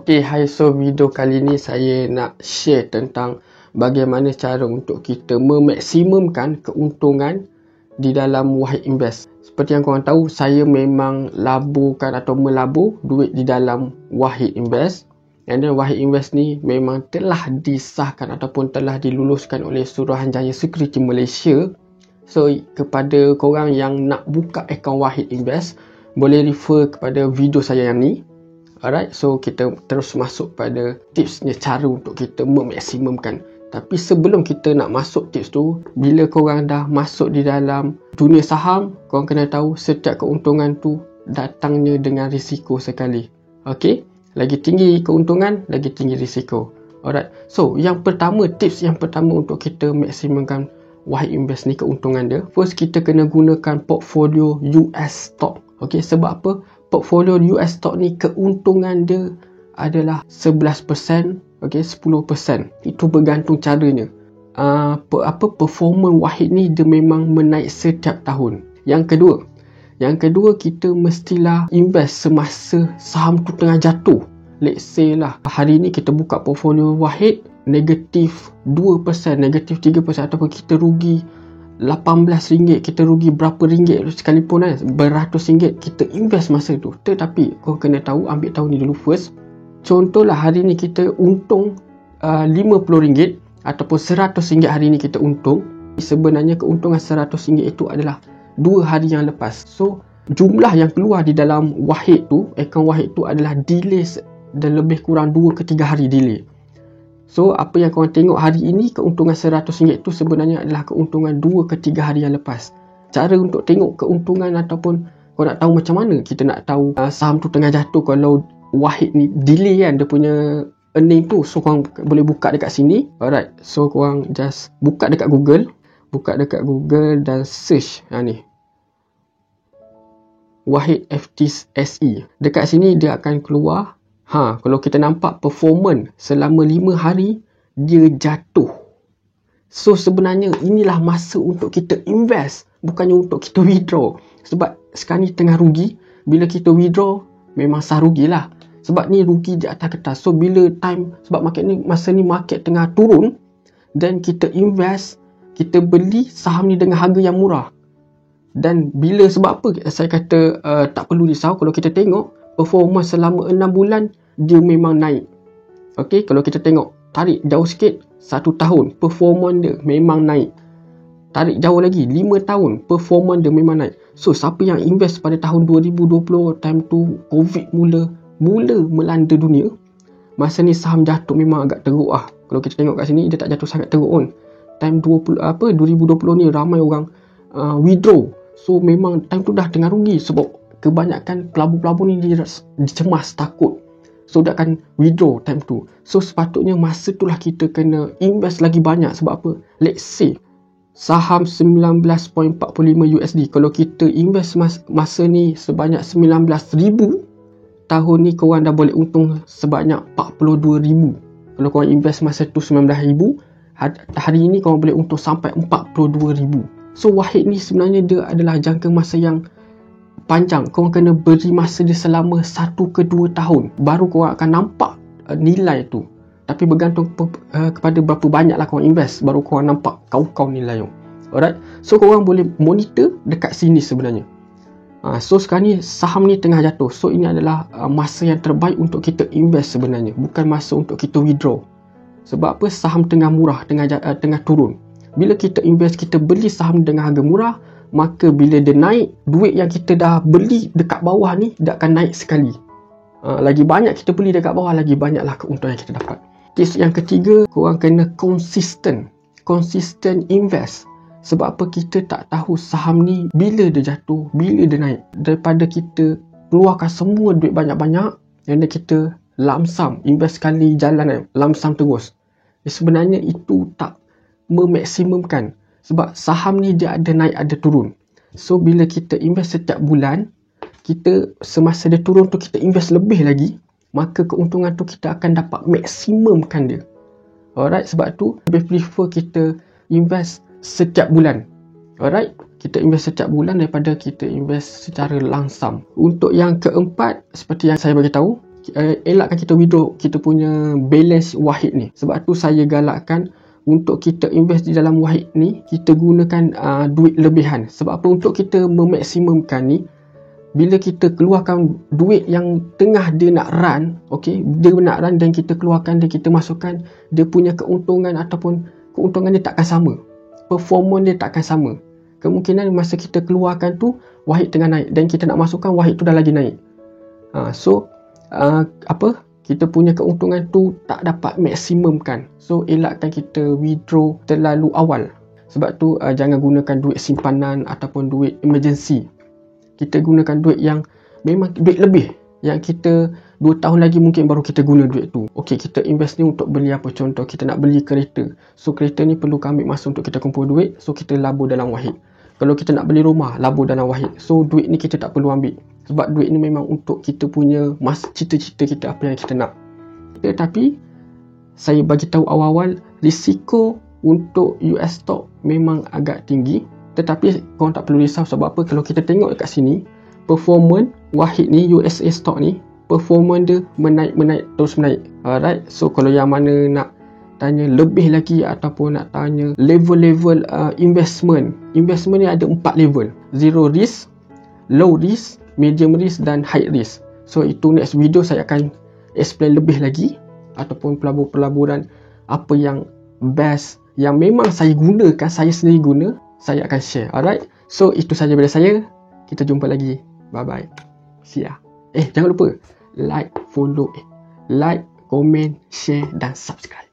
Okay, hai, so video kali ni saya nak share tentang bagaimana cara untuk kita memaksimumkan keuntungan di dalam Wahid Invest. Seperti yang korang tahu, saya memang laburkan atau melabur duit di dalam Wahid Invest. And then Wahid Invest ni memang telah disahkan ataupun telah diluluskan oleh Suruhanjaya Security Malaysia. So, kepada korang yang nak buka akaun Wahid Invest, boleh refer kepada video saya yang ni. Alright, so kita terus masuk pada tipsnya, cara untuk kita memaksimumkan. Tapi sebelum kita nak masuk tips tu, bila korang dah masuk di dalam dunia saham, korang kena tahu setiap keuntungan tu datangnya dengan risiko sekali. Okay, lagi tinggi keuntungan, lagi tinggi risiko. Alright, so tips yang pertama untuk kita maksimumkan Wahid Invest ni keuntungan dia, first kita kena gunakan portfolio US stock. Okay, sebab apa? Portfolio US stock ni keuntungan dia adalah 11%, okay, 10%. Itu bergantung caranya. Performance Wahid ni dia memang menaik setiap tahun. Yang kedua kita mestilah invest semasa saham tu tengah jatuh. Let's say lah, hari ni kita buka portfolio Wahid negatif 2%, negatif 3%, ataupun kita rugi RM18, kita rugi berapa ringgit sekalipun beratus ringgit, kita invest masa tu. Tetapi kau kena tahu, ambil tahu ni dulu first. Contohlah hari ni kita untung RM50 ataupun RM100 hari ni kita untung. Sebenarnya keuntungan RM100 itu adalah 2 hari yang lepas. So jumlah yang keluar di dalam Wahid tu, akaun Wahid tu adalah delay dan lebih kurang 2 ke 3 hari delay. So, apa yang korang tengok hari ini, keuntungan RM100 itu sebenarnya adalah keuntungan 2 ke 3 hari yang lepas. Cara untuk tengok keuntungan ataupun korang nak tahu macam mana kita nak tahu saham tu tengah jatuh kalau Wahid ni delay kan dia punya earning tu. So, korang boleh buka dekat sini. Alright, so korang just buka dekat Google. Dan search ni Wahid FTSE. Dekat sini dia akan keluar. Kalau kita nampak performance selama 5 hari dia jatuh. So sebenarnya inilah masa untuk kita invest, bukannya untuk kita withdraw. Sebab sekarang ni tengah rugi, bila kita withdraw memang sah rugilah. Sebab ni rugi di atas kertas. So bila sebab masa ni market tengah turun, dan kita invest, kita beli saham ni dengan harga yang murah. Dan sebab apa saya kata tak perlu risau kalau kita tengok performance selama 6 bulan dia memang naik. Okay, kalau kita tengok tarik jauh sikit, 1 tahun performance dia memang naik. Tarik jauh lagi 5 tahun performance dia memang naik. So siapa yang invest pada tahun 2020, time tu COVID mula melanda dunia, masa ni saham jatuh memang agak teruk lah. Kalau kita tengok kat sini dia tak jatuh sangat teruk pun. Time 2020 ni ramai orang withdraw. So memang time tu dah tengah rugi sebab kebanyakan pelabur-pelabur ni dia cemas, takut. So dia akan withdraw time tu. So sepatutnya masa tu lah kita kena invest lagi banyak. Sebab apa? Let's say saham 19.45 USD. Kalau kita invest masa ni sebanyak 19,000, tahun ni korang dah boleh untung sebanyak 42,000. Kalau korang invest masa tu 19,000, hari ni korang boleh untung sampai 42,000. So Wahid ni sebenarnya dia adalah jangka masa yang panjang. Korang kena beri masa dia selama 1 ke 2 tahun baru korang akan nampak nilai tu. Tapi bergantung kepada berapa banyak lah korang invest, baru korang nampak kau nilai tu. Alright, so korang boleh monitor dekat sini sebenarnya. So sekarang ni saham ni tengah jatuh. So ini adalah masa yang terbaik untuk kita invest sebenarnya, bukan masa untuk kita withdraw. Sebab apa? Saham tengah murah, tengah turun. Bila kita invest, kita beli saham dengan harga murah, maka bila dia naik, duit yang kita dah beli dekat bawah ni dia akan naik sekali. Lagi banyak kita beli dekat bawah, lagi banyaklah keuntungan yang kita dapat. Tips yang ketiga, korang kena consistent invest. Sebab apa? Kita tak tahu saham ni bila dia jatuh, bila dia naik. Daripada kita keluarkan semua duit banyak-banyak, dan kita lump sum, invest sekali jalan lump sum terus. Sebenarnya itu tak memaksimumkan. Sebab saham ni dia ada naik, ada turun. So bila kita invest setiap bulan, kita semasa dia turun tu kita invest lebih lagi, maka keuntungan tu kita akan dapat maksimumkan dia. Alright, sebab tu lebih prefer kita invest setiap bulan. Alright, kita invest setiap bulan daripada kita invest secara langsam. Untuk yang keempat, seperti yang saya bagi tahu, elakkan kita withdraw kita punya balance Wahid ni. Sebab tu saya galakkan untuk kita invest di dalam Wahid ni, kita gunakan duit lebihan. Sebab apa? Untuk kita memaksimumkan ni, bila kita keluarkan duit yang tengah dia nak run, okey, dia nak run dan kita keluarkan dan kita masukkan, dia punya keuntungan ataupun keuntungan dia takkan sama. Performance dia takkan sama. Kemungkinan masa kita keluarkan tu Wahid tengah naik dan kita nak masukkan Wahid tu dah lagi naik. Kita punya keuntungan tu tak dapat maksimumkan. So elakkan kita withdraw terlalu awal. Sebab tu jangan gunakan duit simpanan ataupun duit emergency. Kita gunakan duit yang memang duit lebih, yang kita 2 tahun lagi mungkin baru kita guna duit tu. Okey, kita invest ni untuk beli apa? Contoh kita nak beli kereta. So kereta ni perlu ambil masa untuk kita kumpul duit. So kita labur dalam Wahid. Kalau kita nak beli rumah, labur dalam Wahid. So duit ni kita tak perlu ambil. Sebab duit ni memang untuk kita punya cita-cita kita, apa yang kita nak. Tetapi saya bagi tahu awal-awal, risiko untuk US stock memang agak tinggi. Tetapi korang tak perlu risau. Sebab apa? Kalau kita tengok dekat sini, performance Wahid ni, USA stock ni, performance dia menaik, terus menaik. Alright. So kalau yang mana nak tanya lebih lagi ataupun nak tanya level-level investment ni ada 4 level. Zero risk, low risk, medium risk dan high risk. So itu next video saya akan explain lebih lagi ataupun pelaburan apa yang best, yang memang saya gunakan, saya sendiri guna, saya akan share. Alright. So itu saja dari saya. Kita jumpa lagi. Bye bye. See ya. Jangan lupa like, follow, like, komen, share dan subscribe.